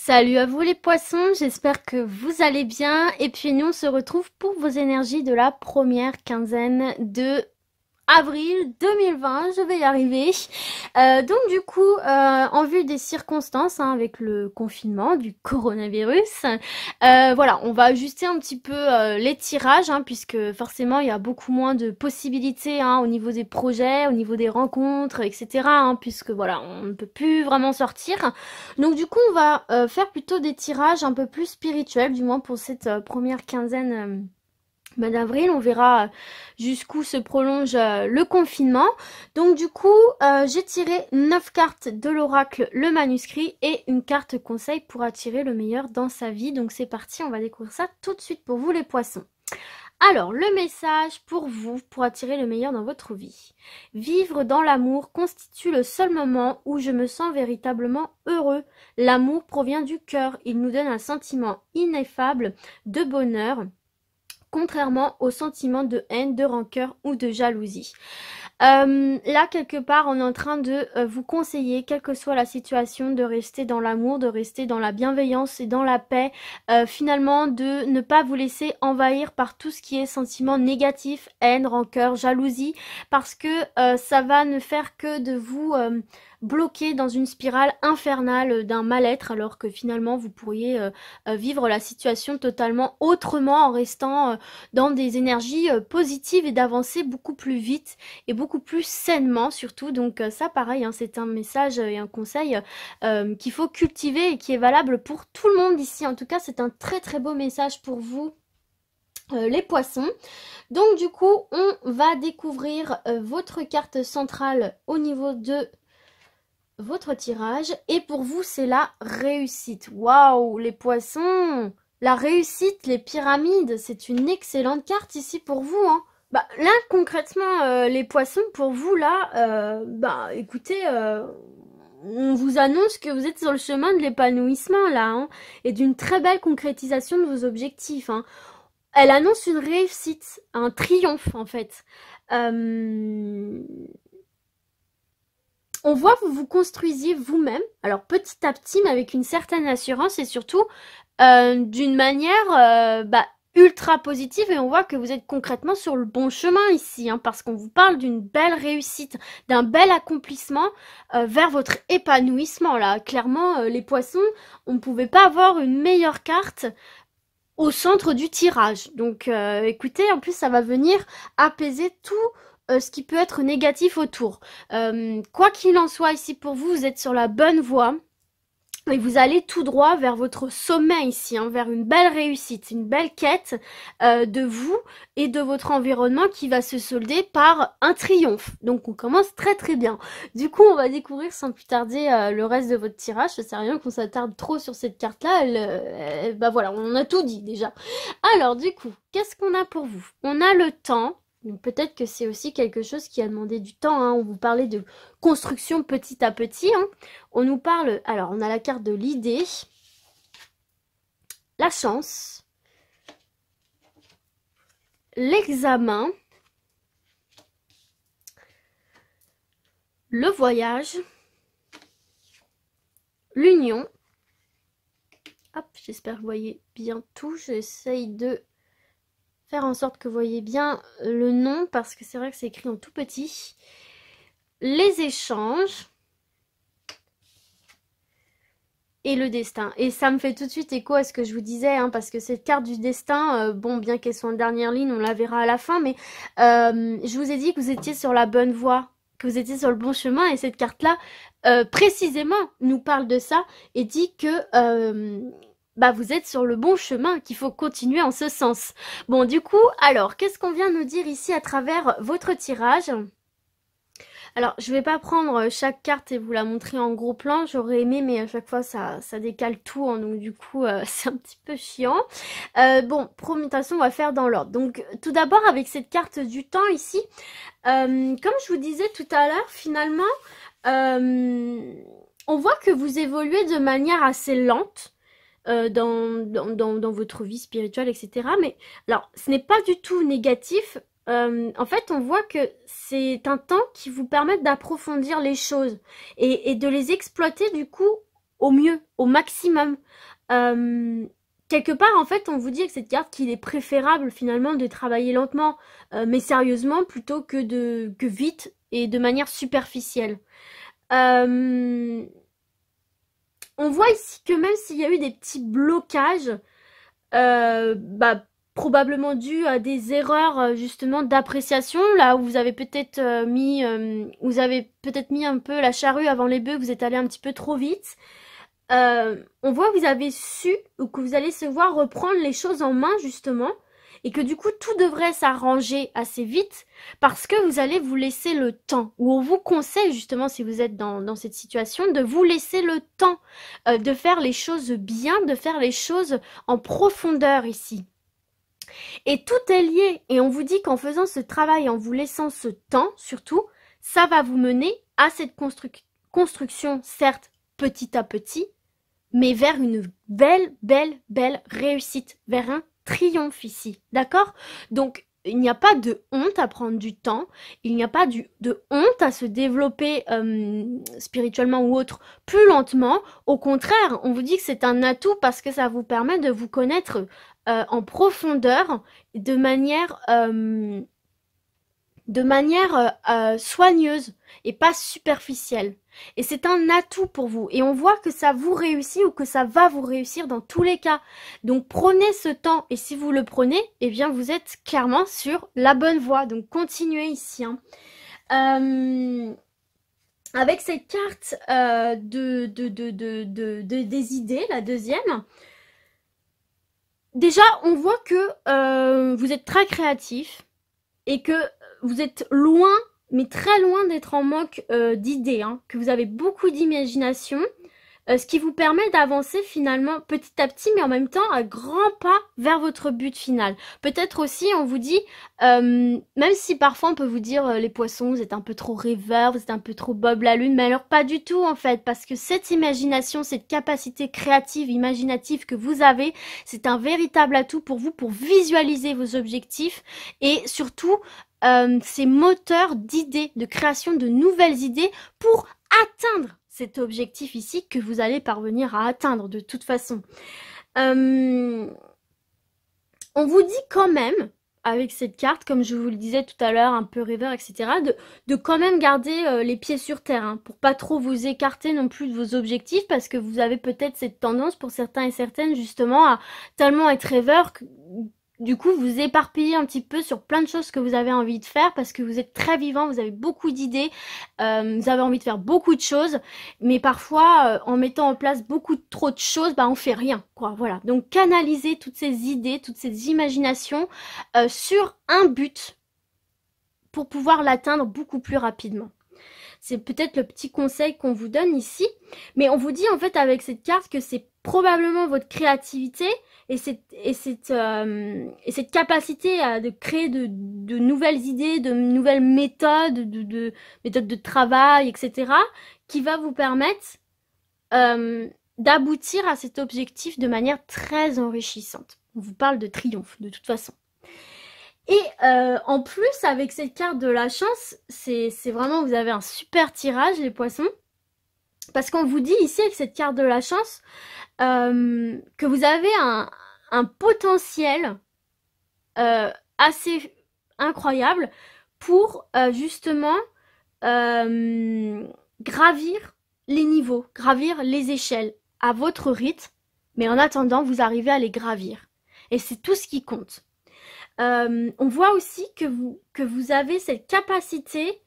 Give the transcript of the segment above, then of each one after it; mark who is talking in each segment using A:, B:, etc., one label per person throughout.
A: Salut à vous les poissons, j'espère que vous allez bien. Et puis nous on se retrouve pour vos énergies de la première quinzaine de avril 2020, je vais y arriver. Donc du coup, en vue des circonstances, hein, avec le confinement du coronavirus, voilà, on va ajuster un petit peu les tirages, hein, puisque forcément il y a beaucoup moins de possibilités, hein, au niveau des projets, au niveau des rencontres, etc. hein, puisque voilà, on ne peut plus vraiment sortir. Donc du coup, on va faire plutôt des tirages un peu plus spirituels, du moins pour cette première quinzaine. D'avril, on verra jusqu'où se prolonge le confinement. Donc du coup, j'ai tiré 9 cartes de l'oracle, le manuscrit, et une carte conseil pour attirer le meilleur dans sa vie. Donc c'est parti, on va découvrir ça tout de suite pour vous les poissons. Alors, le message pour vous, pour attirer le meilleur dans votre vie. Vivre dans l'amour constitue le seul moment où je me sens véritablement heureux. L'amour provient du cœur, il nous donne un sentiment ineffable de bonheur, contrairement aux sentiments de haine, de rancœur ou de jalousie. Là, quelque part, on est en train de vous conseiller, quelle que soit la situation, de rester dans l'amour, de rester dans la bienveillance et dans la paix. Finalement, de ne pas vous laisser envahir par tout ce qui est sentiment négatif, haine, rancœur, jalousie, parce que ça va ne faire que de vous bloquer dans une spirale infernale d'un mal-être, alors que finalement, vous pourriez vivre la situation totalement autrement en restant dans des énergies positives et d'avancer beaucoup plus vite et beaucoup plus sainement surtout. Donc ça pareil, hein, c'est un message et un conseil qu'il faut cultiver et qui est valable pour tout le monde ici. En tout cas, c'est un très très beau message pour vous. Les poissons. Donc du coup, on va découvrir votre carte centrale au niveau de votre tirage. Et pour vous, c'est la réussite. Waouh, les poissons! La réussite, les pyramides, c'est une excellente carte ici pour vous, hein. Bah là concrètement les poissons pour vous là bah écoutez on vous annonce que vous êtes sur le chemin de l'épanouissement là, hein, et d'une très belle concrétisation de vos objectifs, hein. Elle annonce une réussite, un triomphe en fait. On voit que vous vous construisiez vous-même, alors petit à petit mais avec une certaine assurance et surtout d'une manière ultra positive, et on voit que vous êtes concrètement sur le bon chemin ici, hein, parce qu'on vous parle d'une belle réussite, d'un bel accomplissement vers votre épanouissement là. Clairement, les poissons, on ne pouvait pas avoir une meilleure carte au centre du tirage. Donc écoutez, en plus ça va venir apaiser tout ce qui peut être négatif autour. Quoi qu'il en soit ici pour vous, vous êtes sur la bonne voie. Et vous allez tout droit vers votre sommet ici, hein, vers une belle réussite, une belle quête de vous et de votre environnement qui va se solder par un triomphe. Donc on commence très très bien. Du coup, on va découvrir sans plus tarder le reste de votre tirage. Ça sert à rien qu'on s'attarde trop sur cette carte-là. Bah voilà, on a tout dit déjà. Alors du coup, qu'est-ce qu'on a pour vous? On a le temps. Donc peut-être que c'est aussi quelque chose qui a demandé du temps, hein. On vous parlait de construction petit à petit, hein. On nous parle, alors on a la carte de l'idée, la chance, l'examen, le voyage, l'union. Hop, j'espère que vous voyez bien tout. J'essaye de faire en sorte que vous voyez bien le nom, parce que c'est vrai que c'est écrit en tout petit. Les échanges et le destin. Et ça me fait tout de suite écho à ce que je vous disais, hein, parce que cette carte du destin, bon, bien qu'elle soit en dernière ligne, on la verra à la fin, mais je vous ai dit que vous étiez sur la bonne voie, que vous étiez sur le bon chemin, et cette carte-là, précisément, nous parle de ça, et dit que vous êtes sur le bon chemin, qu'il faut continuer en ce sens. Bon, du coup, alors, qu'est-ce qu'on vient nous dire ici à travers votre tirage ? Alors, je vais pas prendre chaque carte et vous la montrer en gros plan, j'aurais aimé, mais à chaque fois ça décale tout, hein, donc du coup c'est un petit peu chiant. Bon, de toute façon on va faire dans l'ordre. Donc tout d'abord avec cette carte du temps ici, comme je vous disais tout à l'heure, finalement, on voit que vous évoluez de manière assez lente. Dans votre vie spirituelle, etc. Mais alors, ce n'est pas du tout négatif. En fait, on voit que c'est un temps qui vous permet d'approfondir les choses et de les exploiter du coup au mieux, au maximum. Quelque part, en fait, on vous dit avec cette carte qu'il est préférable finalement de travailler lentement, mais sérieusement, plutôt que vite et de manière superficielle. On voit ici que même s'il y a eu des petits blocages, bah, probablement dû à des erreurs justement d'appréciation, là où vous avez peut-être mis un peu la charrue avant les bœufs, vous êtes allé un petit peu trop vite. On voit que vous avez su ou que vous allez se voir reprendre les choses en main justement et que du coup tout devrait s'arranger assez vite parce que vous allez vous laisser le temps, ou on vous conseille justement si vous êtes dans cette situation de vous laisser le temps de faire les choses bien, de faire les choses en profondeur ici. Et tout est lié et on vous dit qu'en faisant ce travail, en vous laissant ce temps surtout, ça va vous mener à cette construction certes petit à petit, mais vers une belle réussite, vers un triomphe ici, d'accord? Donc, il n'y a pas de honte à prendre du temps, il n'y a pas de honte à se développer spirituellement ou autre plus lentement. Au contraire, on vous dit que c'est un atout parce que ça vous permet de vous connaître en profondeur, de manière soigneuse et pas superficielle. Et c'est un atout pour vous. Et on voit que ça vous réussit ou que ça va vous réussir dans tous les cas. Donc prenez ce temps. Et si vous le prenez, eh bien vous êtes clairement sur la bonne voie. Donc continuez ici. Hein. Avec cette carte des idées, la deuxième, déjà on voit que vous êtes très créatif et que vous êtes loin, mais très loin d'être en manque d'idées, hein, que vous avez beaucoup d'imagination, ce qui vous permet d'avancer finalement petit à petit, mais en même temps à grands pas vers votre but final. Peut-être aussi, on vous dit, même si parfois on peut vous dire les poissons, vous êtes un peu trop rêveurs, vous êtes un peu trop Bob la lune, mais alors pas du tout en fait, parce que cette imagination, cette capacité créative, imaginative que vous avez, c'est un véritable atout pour vous, pour visualiser vos objectifs et surtout ces moteurs d'idées, de création de nouvelles idées pour atteindre cet objectif ici que vous allez parvenir à atteindre de toute façon. On vous dit quand même, avec cette carte, comme je vous le disais tout à l'heure, un peu rêveur, etc., de quand même garder les pieds sur terre, hein, pour pas trop vous écarter non plus de vos objectifs, parce que vous avez peut-être cette tendance pour certains et certaines justement à tellement être rêveur que du coup, vous éparpillez un petit peu sur plein de choses que vous avez envie de faire parce que vous êtes très vivant, vous avez beaucoup d'idées, vous avez envie de faire beaucoup de choses, mais parfois, en mettant en place beaucoup trop de choses, bah on fait rien, quoi. Voilà. Donc, canalisez toutes ces idées, toutes ces imaginations sur un but pour pouvoir l'atteindre beaucoup plus rapidement. C'est peut-être le petit conseil qu'on vous donne ici, mais on vous dit en fait avec cette carte que c'est probablement votre créativité et cette capacité de créer de nouvelles idées, de nouvelles méthodes, méthodes de travail, etc., qui va vous permettre d'aboutir à cet objectif de manière très enrichissante. On vous parle de triomphe, de toute façon. Et en plus, avec cette carte de la chance, c'est vraiment, vous avez un super tirage, les poissons. Parce qu'on vous dit ici, avec cette carte de la chance, que vous avez un potentiel assez incroyable pour justement gravir les niveaux, gravir les échelles à votre rythme. Mais en attendant, vous arrivez à les gravir. Et c'est tout ce qui compte. On voit aussi que vous avez cette capacité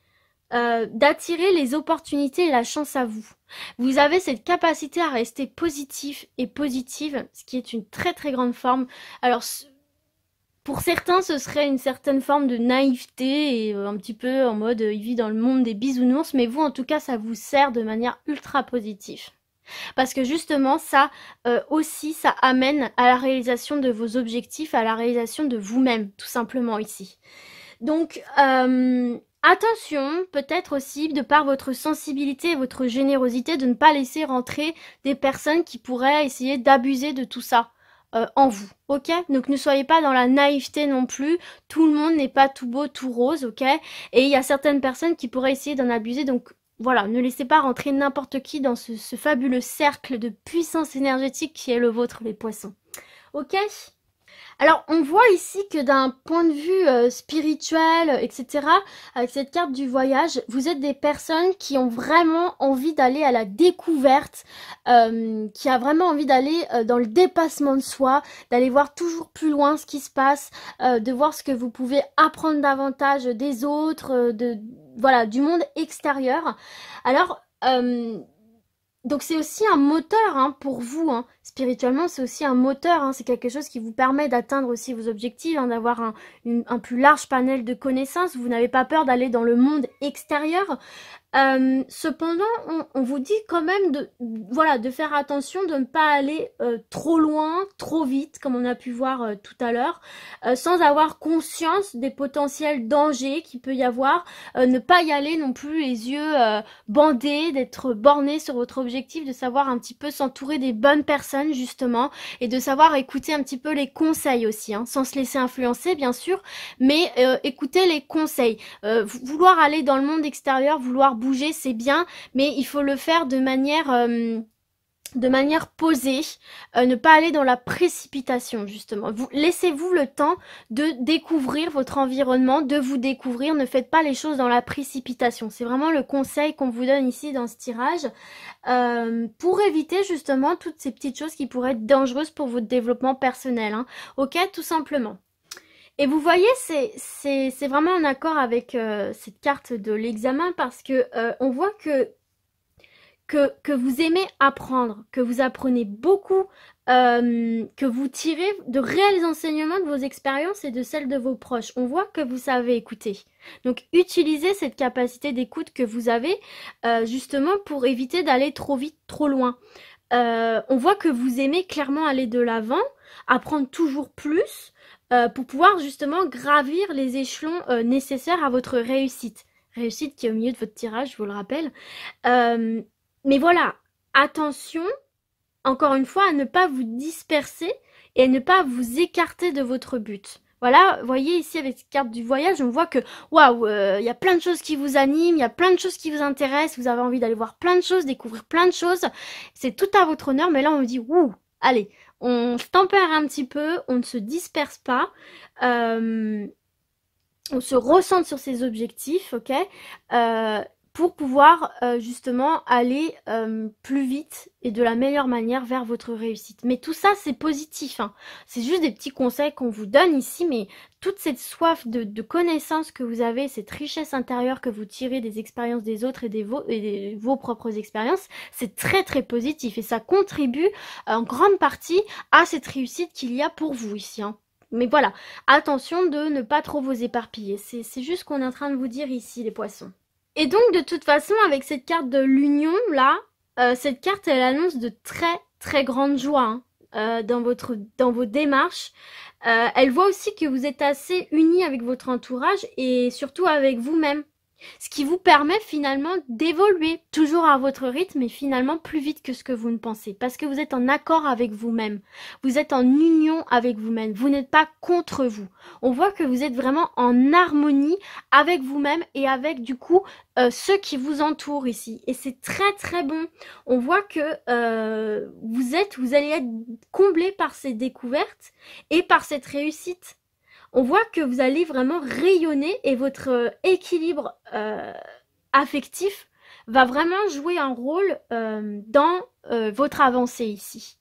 A: d'attirer les opportunités et la chance à vous. Vous avez cette capacité à rester positif et positive, ce qui est une très très grande forme. Alors, pour certains, ce serait une certaine forme de naïveté et un petit peu en mode il vit dans le monde des bisounours, mais vous en tout cas, ça vous sert de manière ultra positive. Parce que justement, ça aussi, ça amène à la réalisation de vos objectifs, à la réalisation de vous-même, tout simplement ici. Donc, attention, peut-être aussi, de par votre sensibilité et votre générosité, de ne pas laisser rentrer des personnes qui pourraient essayer d'abuser de tout ça en vous, ok? Donc ne soyez pas dans la naïveté non plus, tout le monde n'est pas tout beau, tout rose, ok? Et il y a certaines personnes qui pourraient essayer d'en abuser, donc voilà, ne laissez pas rentrer n'importe qui dans ce fabuleux cercle de puissance énergétique qui est le vôtre, les poissons. Ok? Alors, on voit ici que d'un point de vue spirituel, etc., avec cette carte du voyage, vous êtes des personnes qui ont vraiment envie d'aller à la découverte, qui a vraiment envie d'aller dans le dépassement de soi, d'aller voir toujours plus loin ce qui se passe, de voir ce que vous pouvez apprendre davantage des autres, voilà, du monde extérieur. Alors, donc c'est aussi un moteur hein, pour vous, hein. Spirituellement c'est aussi un moteur, hein. C'est quelque chose qui vous permet d'atteindre aussi vos objectifs, hein, d'avoir un plus large panel de connaissances, vous n'avez pas peur d'aller dans le monde extérieur. Cependant, on vous dit quand même voilà, de faire attention, de ne pas aller trop loin, trop vite, comme on a pu voir tout à l'heure, sans avoir conscience des potentiels dangers qu'il peut y avoir, ne pas y aller non plus les yeux bandés, d'être borné sur votre objectif, de savoir un petit peu s'entourer des bonnes personnes justement, et de savoir écouter un petit peu les conseils aussi, hein, sans se laisser influencer bien sûr, mais écouter les conseils. Vouloir aller dans le monde extérieur, vouloir bouger, c'est bien, mais il faut le faire de manière posée, ne pas aller dans la précipitation justement. Laissez-vous le temps de découvrir votre environnement, de vous découvrir, ne faites pas les choses dans la précipitation. C'est vraiment le conseil qu'on vous donne ici dans ce tirage, pour éviter justement toutes ces petites choses qui pourraient être dangereuses pour votre développement personnel, hein. Ok, tout simplement. Et vous voyez, c'est vraiment en accord avec cette carte de l'examen parce que on voit que vous aimez apprendre, que vous apprenez beaucoup, que vous tirez de réels enseignements de vos expériences et de celles de vos proches. On voit que vous savez écouter. Donc utilisez cette capacité d'écoute que vous avez justement pour éviter d'aller trop vite, trop loin. On voit que vous aimez clairement aller de l'avant, apprendre toujours plus, pour pouvoir justement gravir les échelons nécessaires à votre réussite. Réussite qui est au milieu de votre tirage, je vous le rappelle. Mais voilà, attention, encore une fois, à ne pas vous disperser et à ne pas vous écarter de votre but. Voilà, vous voyez ici avec cette carte du voyage, on voit que waouh, il y a plein de choses qui vous animent, il y a plein de choses qui vous intéressent, vous avez envie d'aller voir plein de choses, découvrir plein de choses. C'est tout à votre honneur, mais là on vous dit ouh, allez, on se tempère un petit peu, on ne se disperse pas, on se recentre sur ses objectifs, ok, pour pouvoir justement aller plus vite et de la meilleure manière vers votre réussite. Mais tout ça, c'est positif, hein. C'est juste des petits conseils qu'on vous donne ici, mais toute cette soif de connaissances que vous avez, cette richesse intérieure que vous tirez des expériences des autres et vos propres expériences, c'est très très positif et ça contribue en grande partie à cette réussite qu'il y a pour vous ici, hein. Mais voilà, attention de ne pas trop vous éparpiller. C'est juste ce qu'on est en train de vous dire ici, les poissons. Et donc, de toute façon, avec cette carte de l'union, là, cette carte, elle annonce de très, très grandes joies hein, dans vos démarches. Elle voit aussi que vous êtes assez unis avec votre entourage et surtout avec vous-même. Ce qui vous permet finalement d'évoluer toujours à votre rythme et finalement plus vite que ce que vous ne pensez. Parce que vous êtes en accord avec vous-même. Vous êtes en union avec vous-même. Vous n'êtes pas contre vous. On voit que vous êtes vraiment en harmonie avec vous-même et avec du coup ceux qui vous entourent ici. Et c'est très très bon. On voit que vous allez être comblé par ces découvertes et par cette réussite. On voit que vous allez vraiment rayonner et votre équilibre affectif va vraiment jouer un rôle dans votre avancée ici.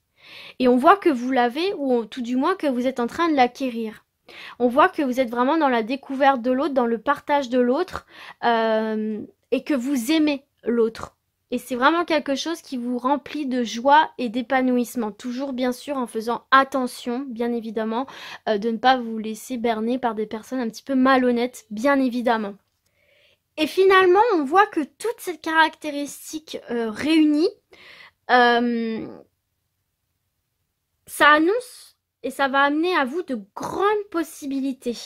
A: Et on voit que vous l'avez, ou tout du moins que vous êtes en train de l'acquérir. On voit que vous êtes vraiment dans la découverte de l'autre, dans le partage de l'autre, et que vous aimez l'autre. Et c'est vraiment quelque chose qui vous remplit de joie et d'épanouissement. Toujours bien sûr en faisant attention, bien évidemment, de ne pas vous laisser berner par des personnes un petit peu malhonnêtes, bien évidemment. Et finalement, on voit que toutes ces caractéristiques réunies, ça annonce et ça va amener à vous de grandes possibilités.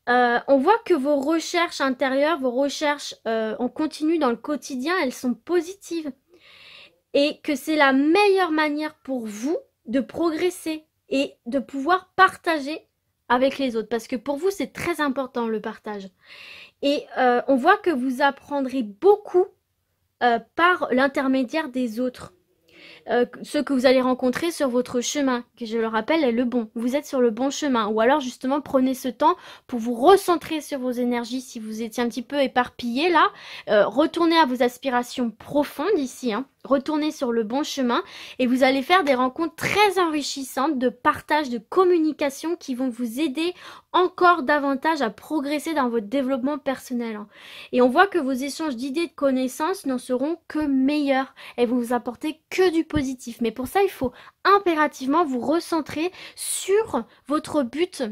A: On voit que vos recherches intérieures, vos recherches en continu dans le quotidien, elles sont positives. Et que c'est la meilleure manière pour vous de progresser et de pouvoir partager avec les autres. Parce que pour vous, c'est très important le partage. Et on voit que vous apprendrez beaucoup par l'intermédiaire des autres. Ceux que vous allez rencontrer sur votre chemin, qui je le rappelle est le bon. Vous êtes sur le bon chemin. Ou alors justement prenez ce temps pour vous recentrer sur vos énergies si vous étiez un petit peu éparpillé là. Retournez à vos aspirations profondes ici, hein. Retournez sur le bon chemin et vous allez faire des rencontres très enrichissantes de partage, de communication qui vont vous aider encore davantage à progresser dans votre développement personnel, hein. Et on voit que vos échanges d'idées, de connaissances n'en seront que meilleurs. Elles vont vous apporter que du positif. Mais pour ça, il faut impérativement vous recentrer sur votre but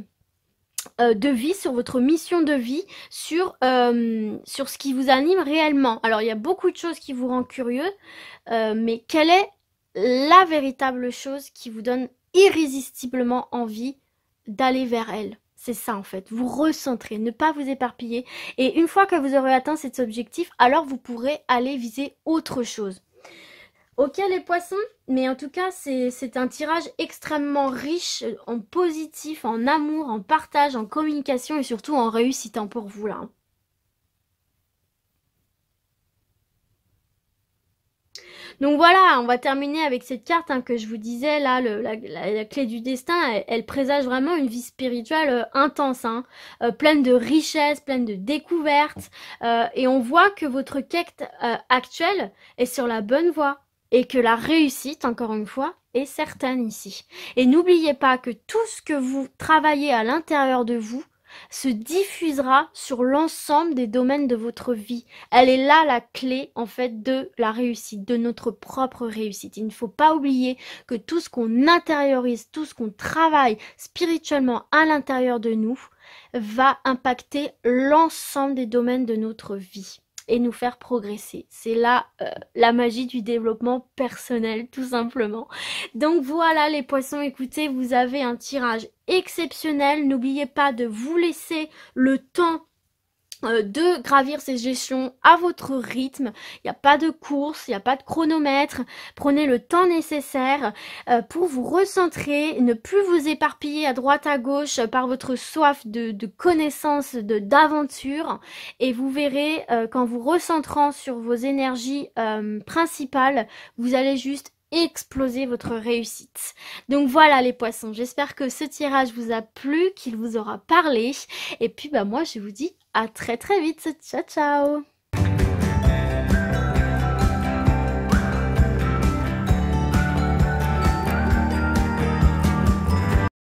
A: de vie, sur votre mission de vie, sur ce qui vous anime réellement. Alors, il y a beaucoup de choses qui vous rendent curieux, mais quelle est la véritable chose qui vous donne irrésistiblement envie d'aller vers elle? C'est ça en fait, vous recentrer, ne pas vous éparpiller. Et une fois que vous aurez atteint cet objectif, alors vous pourrez aller viser autre chose. Ok les poissons, mais en tout cas c'est un tirage extrêmement riche en positif, en amour, en partage, en communication et surtout en réussite hein, pour vous là. Donc voilà, on va terminer avec cette carte hein, que je vous disais, là, la clé du destin, elle présage vraiment une vie spirituelle intense, hein, pleine de richesses, pleine de découvertes, et on voit que votre quête actuelle est sur la bonne voie, et que la réussite, encore une fois, est certaine ici. Et n'oubliez pas que tout ce que vous travaillez à l'intérieur de vous, se diffusera sur l'ensemble des domaines de votre vie. Elle est là la clé en fait de la réussite, de notre propre réussite. Il ne faut pas oublier que tout ce qu'on intériorise, tout ce qu'on travaille spirituellement à l'intérieur de nous va impacter l'ensemble des domaines de notre vie et nous faire progresser. C'est là la magie du développement personnel, tout simplement. Donc voilà les poissons, écoutez, vous avez un tirage exceptionnel. N'oubliez pas de vous laisser le temps de gravir ces gestions à votre rythme. Il n'y a pas de course, il n'y a pas de chronomètre. Prenez le temps nécessaire pour vous recentrer, ne plus vous éparpiller à droite à gauche par votre soif de connaissances, d'aventure. Et vous verrez qu'en vous recentrant sur vos énergies principales, vous allez juste exploser votre réussite. Donc voilà les poissons, j'espère que ce tirage vous a plu, qu'il vous aura parlé. Et puis bah moi je vous dis à très très vite. Ciao ciao.